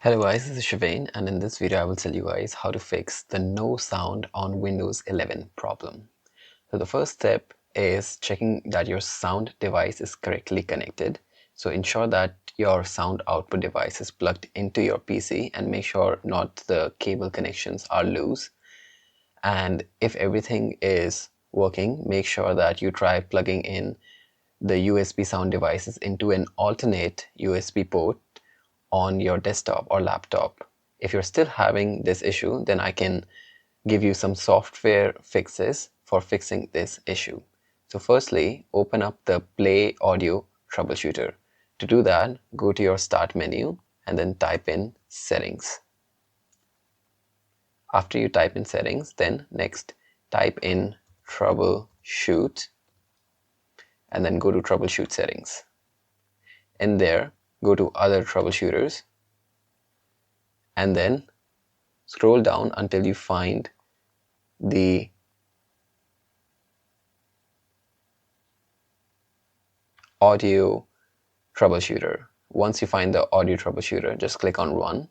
Hello guys, this is Shivane, and in this video I will tell you guys how to fix the no sound on Windows 11 problem. So the first step is checking that your sound device is correctly connected. So ensure that your sound output device is plugged into your PC and make sure not the cable connections are loose. And if everything is working, make sure that you try plugging in the USB sound devices into an alternate USB port on your desktop or laptop. If you're still having this issue, then I can give you some software fixes for fixing this issue. So firstly, open up the Play Audio Troubleshooter. To do that, go to your Start menu and then type in Settings. After you type in Settings, then next type in Troubleshoot and then go to Troubleshoot Settings. In there, go to Other Troubleshooters and then scroll down until you find the audio troubleshooter. Once you find the audio troubleshooter, just click on Run.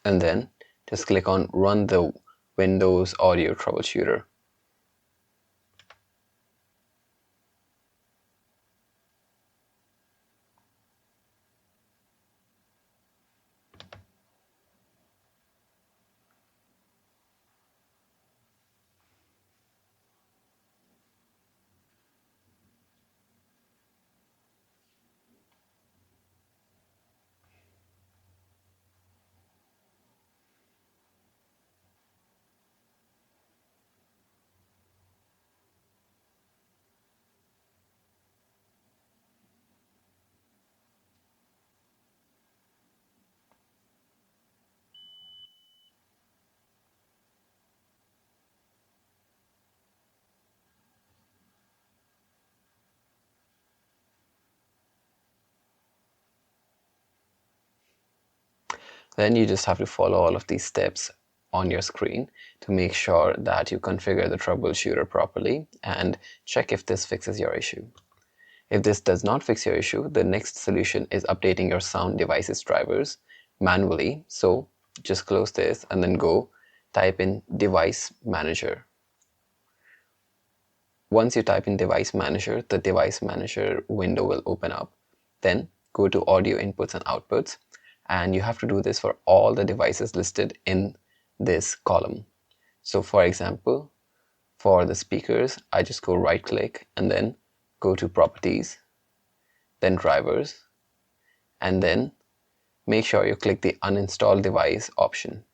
And then just click on Run the Windows Audio Troubleshooter. Then you just have to follow all of these steps on your screen to make sure that you configure the troubleshooter properly and check if this fixes your issue. If this does not fix your issue, the next solution is updating your sound devices drivers manually. So just close this and then go type in Device Manager. Once you type in Device Manager, the Device Manager window will open up. Then go to Audio Inputs and Outputs, and you have to do this for all the devices listed in this column. So for example, for the speakers, I just go right click and then go to Properties, then Drivers, and then make sure you click the Uninstall Device option.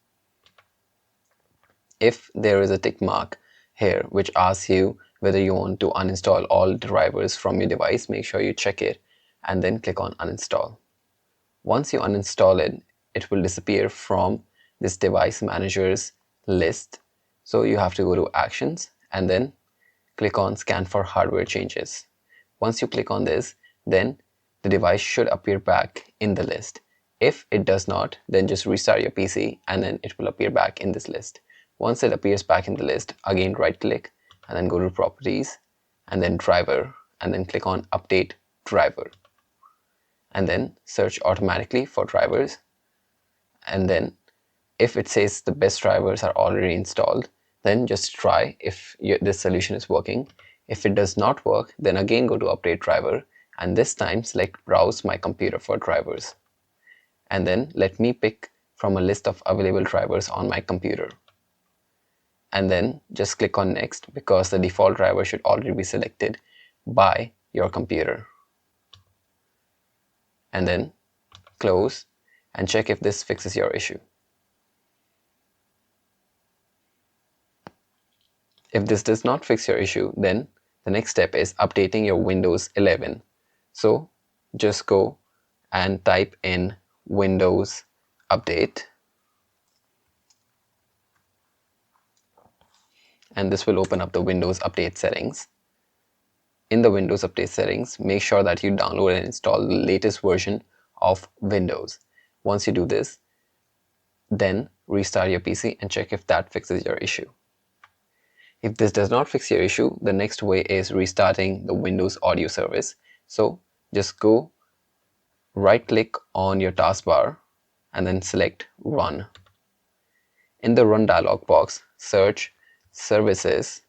If there is a tick mark here which asks you whether you want to uninstall all drivers from your device, make sure you check it and then click on Uninstall. Once you uninstall it, it will disappear from this device manager's list. So you have to go to Actions and then click on Scan for hardware changes. Once you click on this, then the device should appear back in the list. If it does not, then just restart your PC and then it will appear back in this list. Once it appears back in the list, again right click and then go to Properties and then Driver and then click on Update Driver. And then search automatically for drivers. And then if it says the best drivers are already installed, then just try if this solution is working. If it does not work, then again go to Update Driver and this time select Browse My Computer for drivers. And then let me pick from a list of available drivers on my computer. And then just click on Next because the default driver should already be selected by your computer. And then close and check if this fixes your issue. If this does not fix your issue, then the next step is updating your Windows 11. So just go and type in Windows Update. And this will open up the Windows Update settings. in the Windows Update settings, make sure that you download and install the latest version of Windows. Once you do this, then restart your PC and check if that fixes your issue. If this does not fix your issue, the next way is restarting the Windows audio service. So just go right click on your taskbar and then select Run. In the Run dialog box, search services.msc.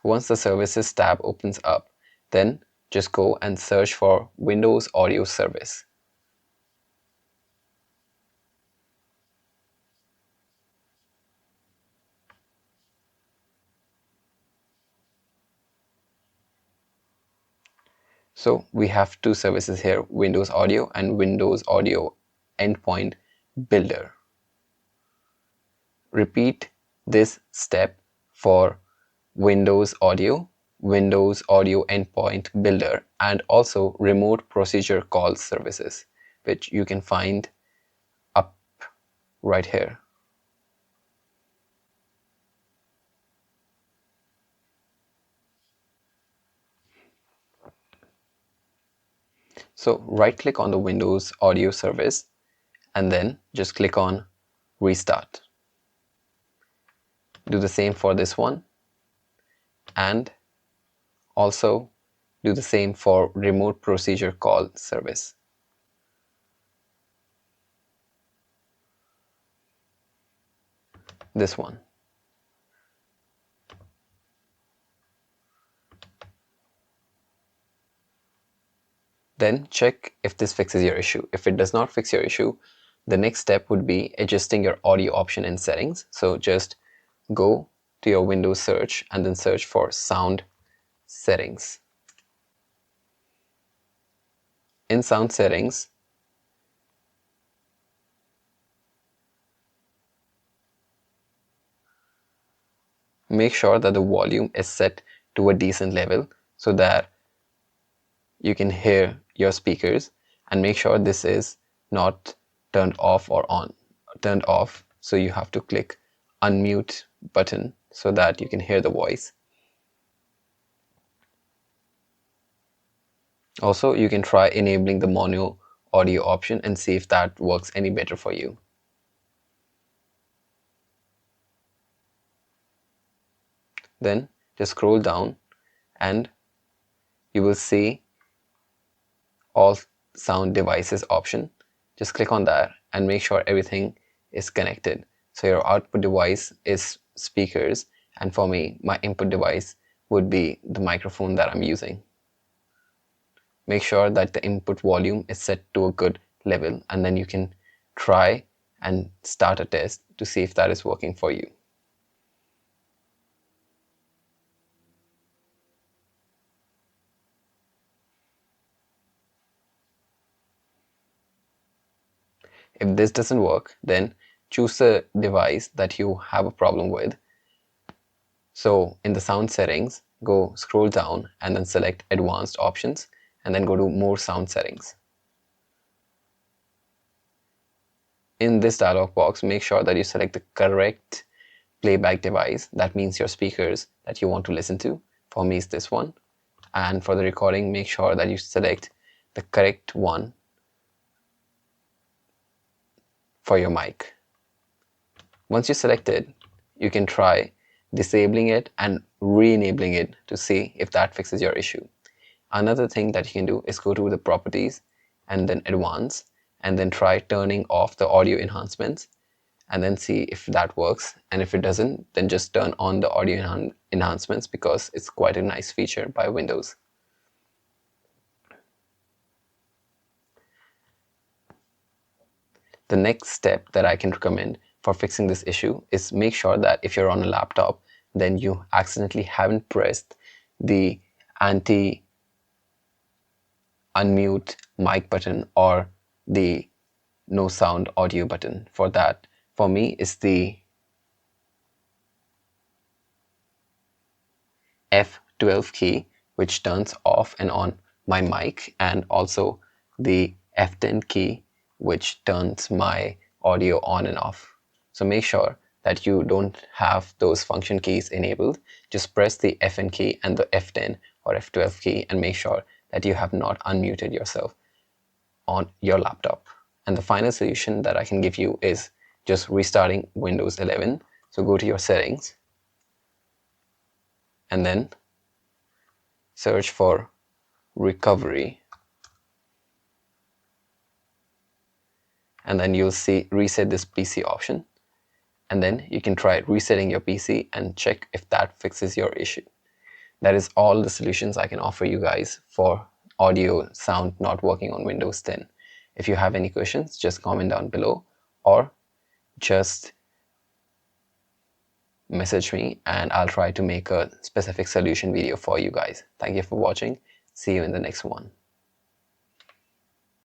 Once the services tab opens up, then just go and search for Windows Audio Service. So we have two services here, Windows Audio and Windows Audio Endpoint Builder. Repeat this step for Windows Audio, Windows Audio Endpoint Builder, and also Remote Procedure Call Services, which you can find up right here. So right click on the Windows Audio service and then just click on Restart. Do the same for this one and also do the same for Remote Procedure Call Service. This one. Then check if this fixes your issue. If it does not fix your issue, the next step would be adjusting your audio option in settings. So just go to your Windows search and then search for sound settings. In sound settings, make sure that the volume is set to a decent level so that you can hear your speakers, and make sure this is not turned off or on. Turned off, so you have to click unmute button so that you can hear the voice. Also, you can try enabling the mono audio option and see if that works any better for you. Then just scroll down and you will see all sound devices option. Just click on that and make sure everything is connected. So your output device is speakers, and for me, my input device would be the microphone that I'm using. Make sure that the input volume is set to a good level, and then you can try and start a test to see if that is working for you. If this doesn't work, then choose a device that you have a problem with. So in the sound settings, go scroll down and then select advanced options and then go to more sound settings. In this dialog box, make sure that you select the correct playback device. That means your speakers that you want to listen to. For me, it's this one. And for the recording, make sure that you select the correct one for your mic. Once you select it, you can try disabling it and re-enabling it to see if that fixes your issue. Another thing that you can do is go to the properties and then advanced, and then try turning off the audio enhancements and then see if that works. And if it doesn't, then just turn on the audio enhancements, because it's quite a nice feature by Windows. The next step that I can recommend for fixing this issue is make sure that if you're on a laptop, then you accidentally haven't pressed the anti-unmute mic button or the no sound audio button. For that, for me, is the F12 key, which turns off and on my mic, and also the F10 key, which turns my audio on and off. So make sure that you don't have those function keys enabled, just press the Fn key and the F10 or F12 key and make sure that you have not unmuted yourself on your laptop. And the final solution that I can give you is just restarting Windows 11. So go to your settings and then search for recovery, and then you'll see reset this PC option, and then you can try resetting your PC and check if that fixes your issue. That is all the solutions I can offer you guys for audio sound not working on Windows 10. If you have any questions, just comment down below or just message me and I'll try to make a specific solution video for you guys. Thank you for watching. See you in the next one.